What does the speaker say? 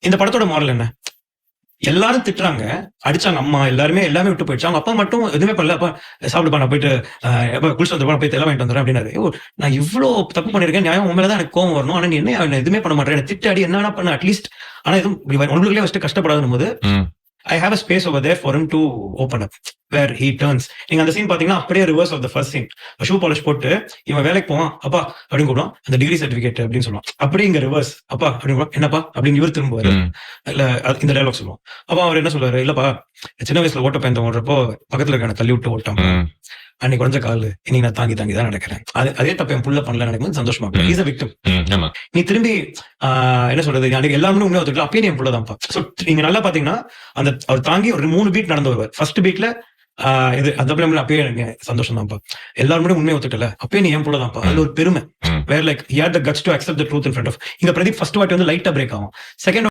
இந்த படத்தோட மாரல் என்ன? எல்லாரும் திட்டுறாங்க, அடிச்சாங்க அம்மா, எல்லாமே விட்டு போயிடுச்சு. அவங்க அப்பா மட்டும் எதுவுமே பண்ணல. அப்பா சாப்பிடுப்பா, நான் போயிட்டு எப்ப குளிச்சுட்டு வந்துருப்பா, நான் போய் தெல்லாம் வாங்கிட்டு வந்துடுறேன் அப்படின்னாரு. நான் இவ்ளோ தப்பு பண்ணியிருக்கேன், நியாயம் உன் மேல தான் எனக்கு கோவம் வரணும். ஆனா நீ என்ன எதுவுமே பண்ண மாட்டேன், என்ன திட்டு அடி என்ன வேணா பண்ணு அட்லீஸ்ட். ஆனா எதுவும் உங்களுக்குள்ளே ஃபர்ஸ்ட் கஷ்டப்படாதுன்னும் போது I have a space over there for him to open up where he turns. நீங்க அந்த சீன் பாத்தீங்கன்னா அப்படியே reverse of the first scene. Shoe polish போட்டு இவன் வேலைக்கு போவான், அப்பா அப்படின்னு கூப்பிடுவான், அந்த டிகிரி சர்டிபிகேட் அப்படின்னு சொல்லுவான். அப்படியே இங்க ரிவர்ஸ், அப்பா அப்படின்னு என்னப்பா அப்படின்னு இவர் திரும்புவாரு. இல்ல இந்த டைலாக் சொல்லுவோம். அப்ப அவர் என்ன சொல்லுவாரு, இல்லப்பா சின்ன வயசுல ஓட்ட பயந்தம் ஓடுறப்போ பக்கத்துல இருக்க தள்ளி விட்டு ஓட்டான், அன்னைக்கு குறைஞ்ச கால், இன்னைக்கு நான் தாங்கி தான் நடக்கிறேன். அதே தப்ப என் புள்ள பண்ணல நினைக்கும் சந்தோஷமா இருக்கும். Is a victim. நீ திரும்பி என்ன சொல்றது, அன்னைக்கு எல்லாருமே உண்மையை ஒத்துக்கலாம், அப்பயே நீ என் புள்ளதான்ப்பா. சோ நீங்க நல்லா பாத்தீங்கன்னா அந்த அவர் தாங்கி ஒரு 3 பீட் நடந்து வருவார். ஃபர்ஸ்ட் பீட்ல இது அந்த பிள்ளை அப்பயே எனக்கு சந்தோஷம் தான்ப்பா, எல்லாருமே உண்மையை ஒத்துக்கல, அப்பயே நீ என் புள்ளதான்ப்பா. அதுல ஒரு பெருமை. வேர் like he had the guts to accept the truth in front of. இங்க பிரதீப் ஃபர்ஸ்ட் வாட்டி வந்து லைட்டா பிரேக் ஆகும். செகண்ட்